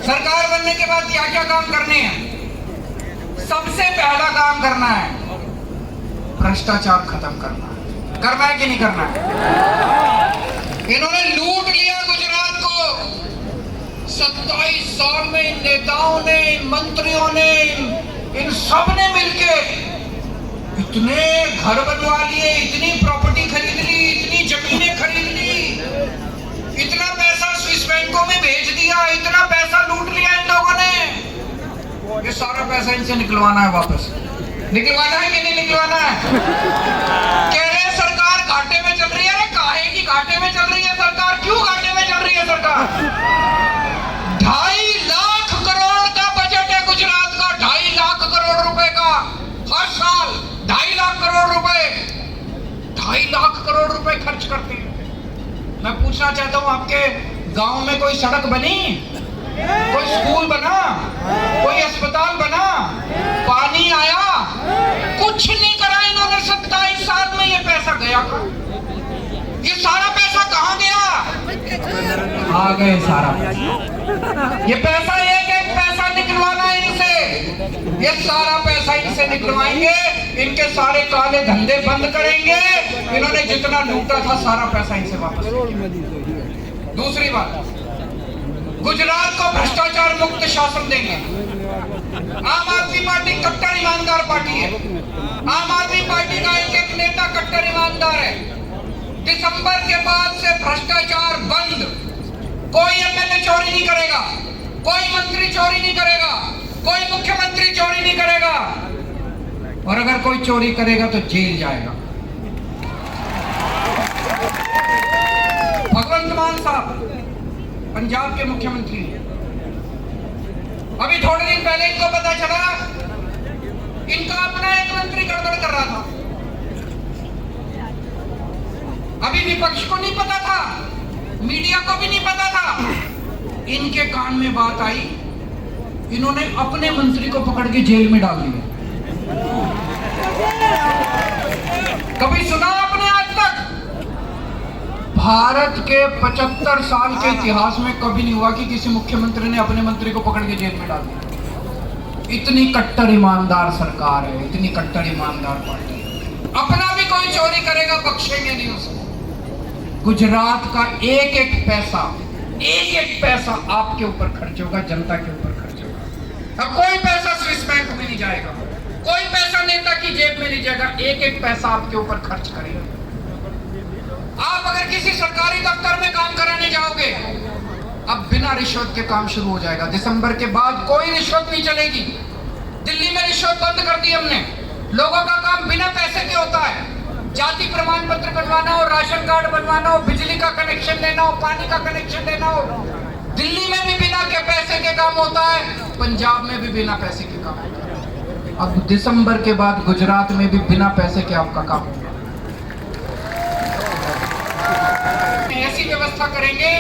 सरकार बनने के बाद क्या क्या काम करने हैं? सबसे पहला काम करना है भ्रष्टाचार खत्म करना है। करना है कि नहीं करना है? इन्होंने लूट लिया गुजरात को 27 साल में। इन नेताओं ने, इन मंत्रियों ने, इन सब ने मिलके इतने घर बनवा लिए, इतनी प्रॉपर्टी खरीद ली, इतनी जमीनें खरीद ली, इतना पैसा स्विस बैंकों में भेज दिया, इतना पैसा लूट लिया इन लोगों ने। ये सारा पैसा इनसे निकलवाना है वापस। निकलवाना है कि नहीं निकलवाना है? कह रहे हैं सरकार घाटे में चल रही है। अरे काहे की घाटे में चल रही है सरकार? क्यों घाटे में चल रही है सरकार? 2.5 लाख करोड़ का बजट है गुजरात का। 2.5 लाख करोड़ रुपए का हर साल। 2.5 लाख करोड़ रुपए, 2.5 लाख करोड़ रुपए खर्च करते हैं। मैं पूछना चाहता हूं, आपके गांव में कोई सड़क बनी, कोई स्कूल बना, कोई अस्पताल बना, पानी आया? कुछ नहीं करा इन्होंने 27 साल में। ये पैसा गया कहाँ? ये सारा पैसा कहाँ गया? आ गए सारा। ये पैसा एक एक पैसा निकलवाना है इनसे। ये सारा पैसा इनसे निकलवाएंगे, इनके सारे काले धंधे बंद करेंगे। इन्होंने जितना लूटा था सारा पैसा इनसे वापस। दूसरी बात, गुजरात को भ्रष्टाचार मुक्त शासन देंगे। आम आदमी पार्टी कट्टर ईमानदार पार्टी है। आम आदमी पार्टी का एक एक नेता कट्टर ईमानदार है। दिसंबर के बाद से भ्रष्टाचार बंद। कोई एमएलए चोरी नहीं करेगा, कोई मंत्री चोरी नहीं करेगा, कोई मुख्यमंत्री चोरी नहीं करेगा, और अगर कोई चोरी करेगा तो जेल जाएगा। भगवंत मान साहब पंजाब के मुख्यमंत्री हैं। अभी थोड़े दिन पहले इनको पता चला इनका अपना एक मंत्री गड़बड़ कर रहा था। अभी विपक्ष को नहीं पता था, मीडिया को भी नहीं पता था। इनके कान में बात आई, इन्होंने अपने मंत्री को पकड़ के जेल में डाल दिया। कभी सुना आपने आज तक? भारत के 75 साल के इतिहास में कभी नहीं हुआ कि किसी मुख्यमंत्री ने अपने मंत्री को पकड़ के जेल में डाल दिया। इतनी कट्टर ईमानदार सरकार है, इतनी कट्टर ईमानदार पार्टी है। अपना भी कोई चोरी करेगा बख्शेंगे नहीं उसको। गुजरात का एक एक पैसा आपके ऊपर खर्च होगा, जनता के ऊपर खर्च होगा। अब कोई पैसा स्विस बैंक में नहीं जाएगा, कोई पैसा नेता की जेब में नहीं जाएगा। एक एक पैसा आपके ऊपर खर्च करेगा। आप अगर किसी सरकारी दफ्तर में काम कराने जाओगे, अब बिना रिश्वत के काम शुरू हो जाएगा। दिसंबर के बाद कोई रिश्वत नहीं चलेगी। दिल्ली में रिश्वत बंद कर दी हमने। लोगों का काम बिना पैसे के होता है। जाति प्रमाण पत्र बनवाना हो, राशन कार्ड बनवाना हो, बिजली का कनेक्शन लेना हो, पानी का कनेक्शन लेना हो, दिल्ली में भी बिना के पैसे के काम होता है, पंजाब में भी बिना पैसे के काम होता है। अब दिसंबर के बाद गुजरात में भी बिना पैसे के आपका काम होगा। ऐसी व्यवस्था करेंगे,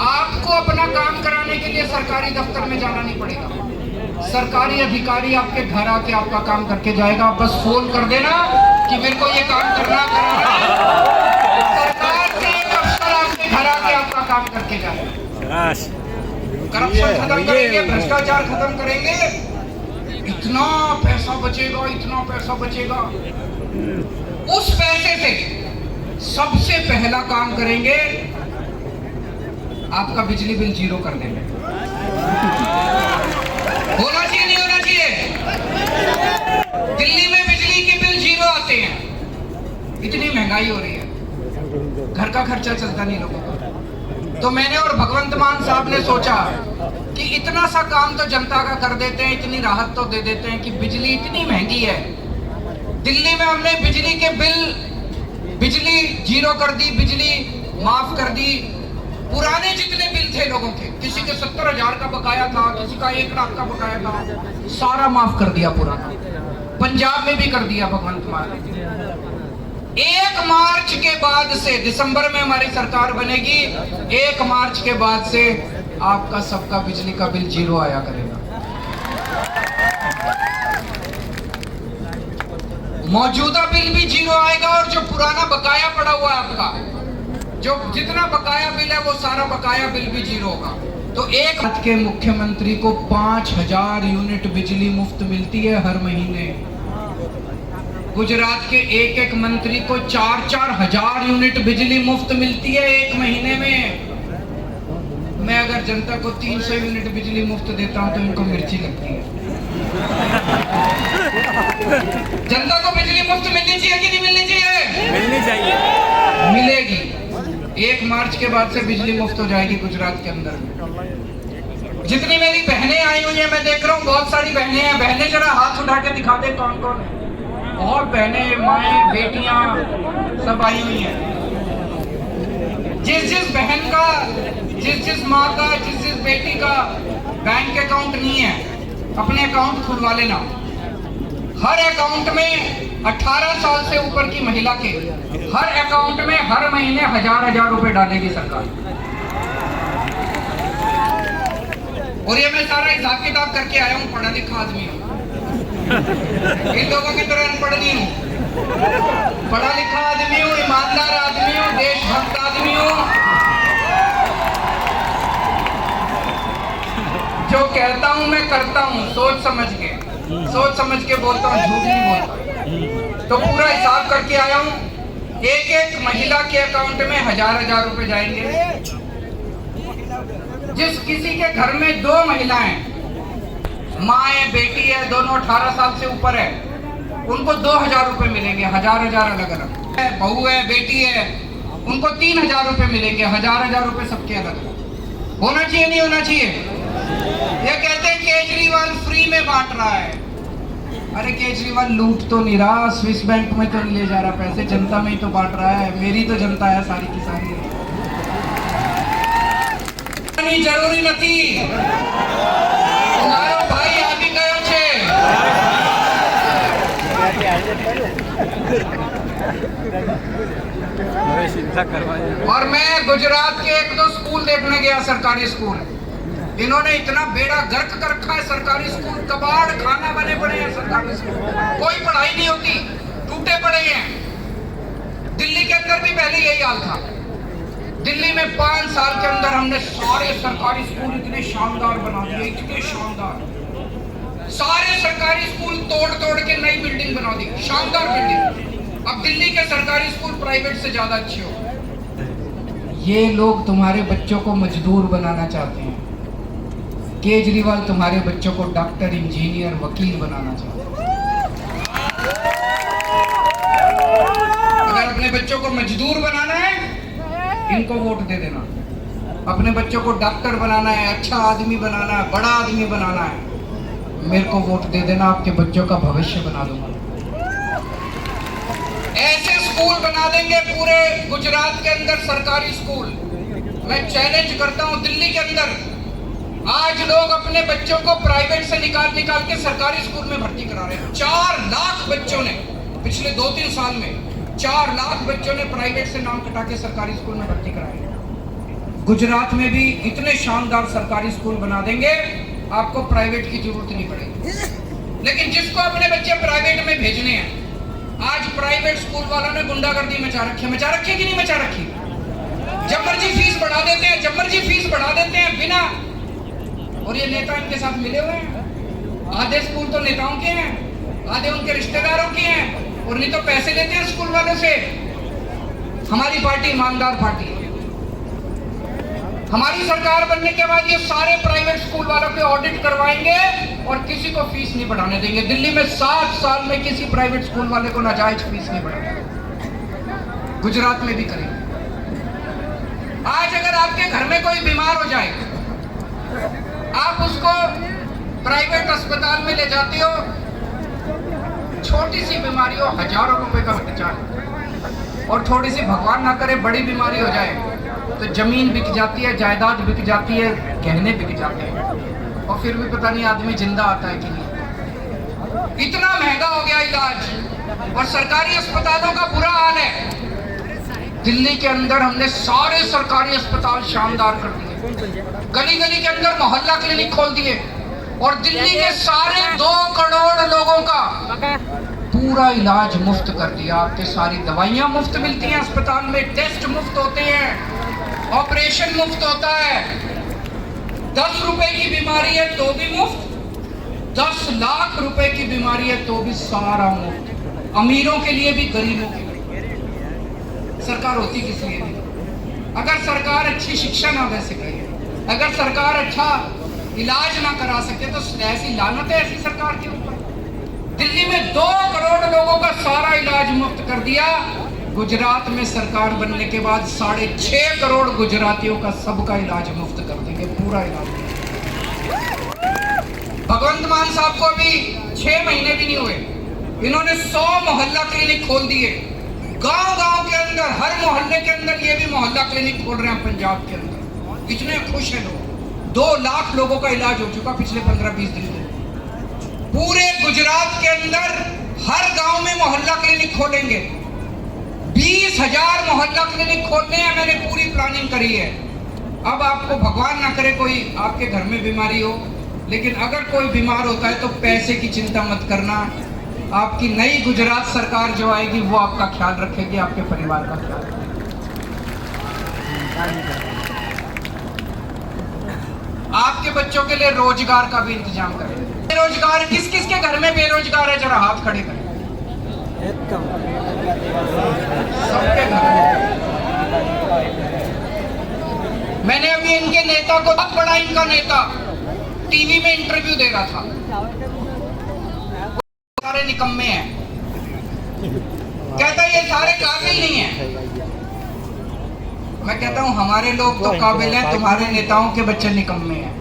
आपको अपना काम कराने के लिए सरकारी दफ्तर में जाना नहीं पड़ेगा। सरकारी अधिकारी आपके घर आके आपका काम करके जाएगा। आप बस फोन कर देना कि मेरे को ये काम करना है। सरकार से एक अफसर आपके घर आके आपका काम करके जाएगा। करप्शन खत्म करेंगे, भ्रष्टाचार खत्म करेंगे। इतना पैसा बचेगा, इतना पैसा बचेगा। उस पैसे से सबसे पहला काम करेंगे, आपका बिजली बिल जीरो कर देंगे। होना चाहिए नहीं होना चाहिए? दिल्ली में बिजली के बिल जीरो आते हैं। इतनी महंगाई हो रही है, घर का खर्चा चलता नहीं लोगों का। तो मैंने और भगवंत मान साहब ने सोचा कि इतना सा काम तो जनता का कर देते हैं, इतनी राहत तो दे देते हैं कि बिजली इतनी महंगी है। दिल्ली में हमने बिजली के बिजली जीरो कर दी, बिजली माफ कर दी। पुराने जितने बिल थे लोगों के, किसी के 70,000 का बकाया था, किसी का 1 लाख का बकाया था, सारा माफ कर दिया पुराना। पंजाब में भी कर दिया भगवंत मान। 1 मार्च के बाद से, दिसंबर में हमारी सरकार बनेगी, 1 मार्च के बाद से आपका सबका बिजली का बिल जीरो आया करेगा। मौजूदा बिल भी जीरो आएगा और जो पुराना बकाया पड़ा हुआ है आपका, जो जितना बकाया बिल है वो सारा बकाया बिल भी जीरो होगा। तो एक के मुख्यमंत्री को 5,000 यूनिट बिजली मुफ्त मिलती है हर महीने। गुजरात के एक एक मंत्री को 4-4 हजार यूनिट बिजली मुफ्त मिलती है एक महीने में। मैं अगर जनता को 300 यूनिट बिजली मुफ्त देता हूं तो इनको मिर्ची लगती है। जनता को बिजली मुफ्त मिलनी चाहिए कि नहीं मिलनी चाहिए? मिलनी चाहिए। मिलेगी। 1 मार्च के बाद से बिजली मुफ्त हो जाएगी गुजरात के अंदर। जितनी मेरी बहनें आई हुई हैं, मैं देख रहा हूँ बहुत सारी बहनें हैं। बहनें जरा हाथ उठा के दिखा दे कौन कौन है। बहुत बहनें, माएं, बेटियां सब आई हुई हैं। जिस बहन का, जिस माँ का, जिस बेटी का बैंक अकाउंट नहीं है, अपने अकाउंट खुलवा लेना। हर अकाउंट में 18 साल से ऊपर की महिला के हर अकाउंट में हर महीने 1,000 रुपए डालेगी सरकार। और ये मैं सारा हिसाब किताब करके आया हूँ, पढ़ा लिखा आदमी हूँ। इन लोगों की तरह अनपढ़ नहीं हूँ, पढ़ा लिखा आदमी हूँ, ईमानदार आदमी हूँ, देशभक्त आदमी हूँ। जो कहता हूँ मैं करता हूँ, सोच समझ के बोलता हूँ, झूठ नहीं बोलता। तो पूरा हिसाब करके आया हूँ। एक एक महिला के अकाउंट में 1,000 रुपए जाएंगे। जिस किसी के घर में 2 महिलाएं, माँ है, बेटी है, दोनों 18 साल से ऊपर है, उनको 2,000 रुपए मिलेंगे। 1,000 अलग अलग। बहू है, बेटी है, उनको 3,000 रुपए मिलेंगे। 1,000 रुपए सबके अलग अलग। होना चाहिए नहीं होना चाहिए? ये कहते हैं केजरीवाल फ्री में बांट रहा है। अरे केजरीवाल लूट तो नहीं रहा, स्विस बैंक में तो नहीं ले जा रहा पैसे, जनता में ही तो बांट रहा है। मेरी तो जनता है सारी की सारी। जरूरी नहीं भाई आगे गयो छे। और मैं गुजरात के 1-2 स्कूल देखने गया, सरकारी स्कूल। इन्होंने इतना बेड़ा गर्क कर रखा है सरकारी स्कूल, कबाड़ खाना बने पड़े हैं सरकारी स्कूल। कोई पढ़ाई नहीं होती, टूटे पड़े हैं। दिल्ली के अंदर भी पहले यही हाल था। दिल्ली में 5 साल के अंदर हमने सारे सरकारी स्कूल इतने शानदार बना दिए, इतने शानदार। सारे सरकारी स्कूल तोड़ के नई बिल्डिंग बना दी, शानदार बिल्डिंग। अब दिल्ली के सरकारी स्कूल प्राइवेट से ज्यादा अच्छे हो। ये लोग तुम्हारे बच्चों को मजदूर बनाना चाहते हैं। केजरीवाल तुम्हारे बच्चों को डॉक्टर, इंजीनियर, वकील बनाना चाहते हैं। अगर अपने बच्चों को मजदूर बनाना है, इनको वोट दे देना। अपने बच्चों को डॉक्टर बनाना है, अच्छा आदमी बनाना है, बड़ा आदमी बनाना है, मेरे को वोट दे देना। आपके बच्चों का भविष्य बना दूंगा। ऐसे स्कूल बना देंगे पूरे गुजरात के अंदर, सरकारी स्कूल। मैं चैलेंज करता हूं, दिल्ली के अंदर आज लोग अपने बच्चों को प्राइवेट से निकाल के सरकारी स्कूल में भर्ती करा रहे हैं। 4 लाख बच्चों ने पिछले 2-3 साल में 4 लाख बच्चों ने प्राइवेट से नाम कटा के सरकारी स्कूल में भर्ती कराए। गुजरात में भी इतने शानदार सरकारी स्कूल बना देंगे, आपको प्राइवेट की जरूरत नहीं पड़ेगी। लेकिन जिसको अपने बच्चे प्राइवेट में भेजने हैं, आज प्राइवेट स्कूल वालों ने गुंडागर्दी मचा रखी कि नहीं मचा रखी? जब मर्जी फीस बढ़ा देते हैं बिना। और ये नेता इनके साथ मिले हुए हैं। आधे स्कूल तो नेताओं के हैं, आधे उनके रिश्तेदारों के हैं, और नहीं तो पैसे लेते हैं स्कूल वालों से। हमारी पार्टी ईमानदार पार्टी है। हमारी सरकार बनने के बाद ये सारे प्राइवेट स्कूल वालों के ऑडिट करवाएंगे और किसी को फीस नहीं बढ़ाने देंगे। दिल्ली में 7 साल में किसी प्राइवेट स्कूल वाले को नाजायज फीस नहीं बढ़ाएंगे। गुजरात में भी करेंगे। आज अगर आपके घर में कोई बीमार हो जाए, आप उसको प्राइवेट अस्पताल में ले जाते हो, छोटी सी बीमारी हो, 1,000 रुपए का खर्चा है। और थोड़ी सी भगवान ना करे बड़ी बीमारी हो जाए तो जमीन बिक जाती है, जायदाद बिक जाती है, गहने बिक जाते हैं, और फिर भी पता नहीं आदमी जिंदा आता है कि नहीं। इतना महंगा हो गया इलाज, और सरकारी अस्पतालों का बुरा हाल है। दिल्ली के अंदर हमने सारे सरकारी अस्पताल शानदार कर दिए, गली गली के अंदर मोहल्ला क्लिनिक खोल दिए, और दिल्ली के सारे 2 करोड़ लोगों का पूरा इलाज मुफ्त कर दिया। आपके सारी दवाइयां मुफ्त मिलती हैं अस्पताल में, टेस्ट मुफ्त होते हैं, ऑपरेशन मुफ्त होता है। 10 रुपए की बीमारी है तो भी मुफ्त, 10 लाख रुपए की बीमारी है तो भी सारा मुफ्त, अमीरों के लिए भी गरीबों के लिए। सरकार होती किस लिए नहीं? अगर सरकार अच्छी शिक्षा ना दे सके, अगर सरकार अच्छा इलाज ना करा सके तो ऐसी लानत है ऐसी सरकार के ऊपर। दिल्ली में 2 करोड़ लोगों का सारा इलाज मुफ्त कर दिया, गुजरात में सरकार बनने के बाद 6.5 करोड़ गुजरातियों का सबका इलाज मुफ्त कर देंगे, पूरा इलाज। भगवंत मान साहब को भी 6 महीने भी नहीं हुए, इन्होंने 100 मोहल्ला क्लिनिक खोल दिए। गांव-गांव के अंदर, हर मोहल्ले के अंदर ये भी मोहल्ला क्लिनिक खोल रहे हैं पंजाब के अंदर। इतने खुश हैं लोग। 2 लाख लोगों का इलाज हो चुका पिछले 15-20 दिन में। पूरे गुजरात के अंदर हर गांव में मोहल्ला क्लिनिक खोलेंगे। 20,000 मोहल्ला क्लिनिक खोलने हैं, मैंने पूरी प्लानिंग करी है। अब आपको भगवान ना करे कोई आपके घर में बीमारी हो, लेकिन अगर कोई बीमार होता है तो पैसे की चिंता मत करना। आपकी नई गुजरात सरकार जो आएगी वो आपका ख्याल रखेगी, आपके परिवार का ख्याल रखेगी। आपके बच्चों के लिए रोजगार का भी इंतजाम करें। बेरोजगार किस किस के घर में बेरोजगार है, जरा हाथ खड़े करें। सबके घर में। मैंने अभी इनके नेता को, बहुत बड़ा इनका नेता टीवी में इंटरव्यू दे रहा था, सारे निकम्मे हैं, कहता ये सारे काबिल नहीं हैं। मैं कहता हूं हमारे लोग तो काबिल हैं, तुम्हारे नेताओं के बच्चे निकम्मे हैं।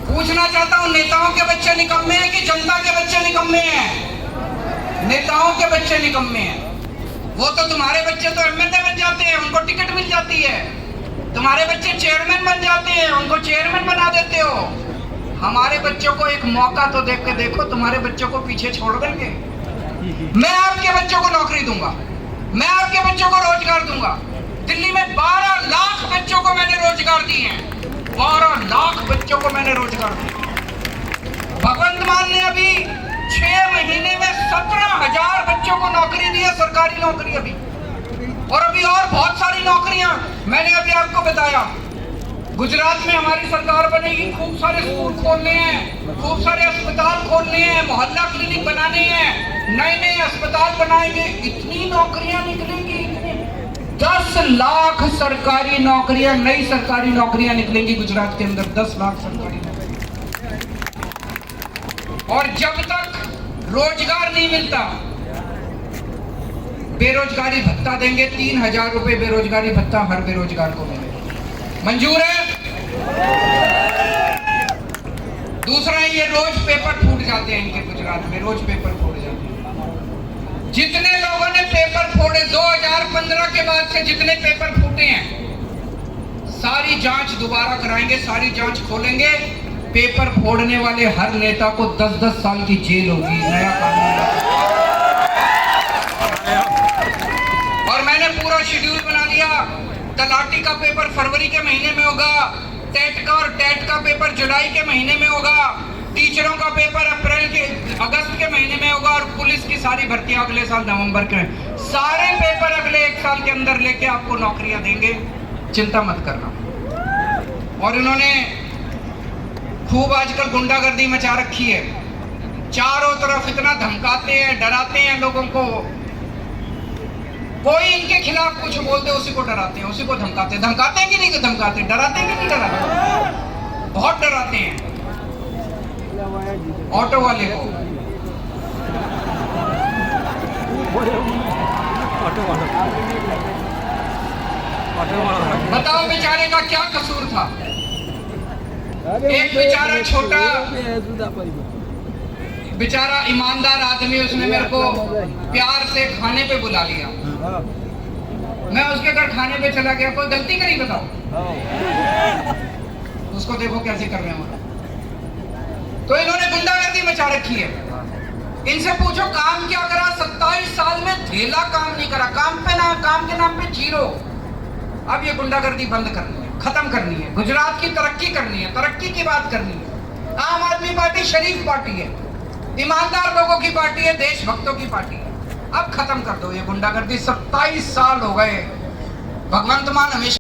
पूछना चाहता हूं नेताओं के बच्चे निकम्मे हैं कि जनता के बच्चे निकम्मे हैं? नेताओं के बच्चे निकम्मे हैं। वो तो तुम्हारे बच्चे तो एमएलए बन जाते हैं, उनको टिकट मिल जाती है। तुम्हारे बच्चे चेयरमैन बन जाते हैं, उनको चेयरमैन बना देते हो। हमारे बच्चों को एक मौका तो देख के देखो, तुम्हारे बच्चों को पीछे छोड़ देंगे। मैं आपके बच्चों को नौकरी दूंगा, मैं आपके बच्चों को रोजगार दूंगा। दिल्ली में 12 लाख बच्चों को मैंने रोजगार दिए हैं, 12 लाख बच्चों को मैंने रोजगार दिया। भगवंत मान ने अभी 6 महीने में 17,000 बच्चों को नौकरी दी है, सरकारी नौकरी अभी, और अभी और बहुत सारी नौकरियां। मैंने अभी आपको बताया गुजरात में हमारी सरकार बनेगी, खूब सारे स्कूल खोलने हैं, खूब सारे अस्पताल खोलने हैं, मोहल्ला क्लिनिक बनाने हैं, नए-नए अस्पताल बनाएंगे, इतनी नौकरियां निकलेंगी। 10 लाख सरकारी नौकरियां, नई सरकारी नौकरियां निकलेंगी गुजरात के अंदर, 10 लाख सरकारी नौकरियां। और जब तक रोजगार नहीं मिलता, बेरोजगारी भत्ता देंगे, 3,000 रुपए बेरोजगारी भत्ता हर बेरोजगार को मिलेगा। मंजूर है? दूसरा, ये रोज पेपर फूट जाते हैं इनके गुजरात में, रोज पेपर फूट जाते हैं। जितने लोगों ने पेपर फोड़े 2015 के बाद से, जितने पेपर फूटे हैं, सारी जांच दोबारा कराएंगे, सारी जांच खोलेंगे। पेपर फोड़ने वाले हर नेता को 10-10 साल की जेल होगी, नया कानून। और मैंने पूरा शेड्यूल बना दिया। तलाटी का पेपर फरवरी के महीने में होगा, टेट का और टेट का पेपर जुलाई के महीने में होगा, टीचरों का पेपर अगस्त के महीने में होगा, और पुलिस की सारी भर्तियां अगले साल नवंबर के। सारे पेपर अगले 1 साल के अंदर लेके आपको नौकरियां देंगे, चिंता मत करना। और इन्होंने खूब आजकल गुंडागर्दी मचा रखी है, चारों तरफ इतना धमकाते हैं, डराते हैं लोगों को। कोई इनके खिलाफ कुछ बोल दे उसी को डराते हैं, उसी को धमकाते हैं। धमकाते हैं कि नहीं धमकाते? डराते हैं कि नहीं डराते? बहुत डराते हैं ऑटो वाले को। बताओ बेचारे का क्या कसूर था? एक बेचारा छोटा बेचारा ईमानदार आदमी, उसने मेरे को प्यार से खाने पे बुला लिया। मैं उसके घर खाने पे चला गया, कोई गलती करी बताओ? उसको देखो कैसे कर रहे हैं। तो इन्होंने गुंडागर्दी मचा रखी है। इनसे पूछो काम क्या करा? 27 साल में धेला काम नहीं करा, काम के नाम पे जीरो। अब ये गुंडागर्दी बंद करनी है, खत्म करनी है, गुजरात की तरक्की करनी है, तरक्की की बात करनी है। आम आदमी पार्टी शरीफ पार्टी है, ईमानदार लोगों की पार्टी है, देशभक्तों की पार्टी है। अब खत्म कर दो ये गुंडागर्दी। 27 साल हो गए। भगवंत मान हमेशा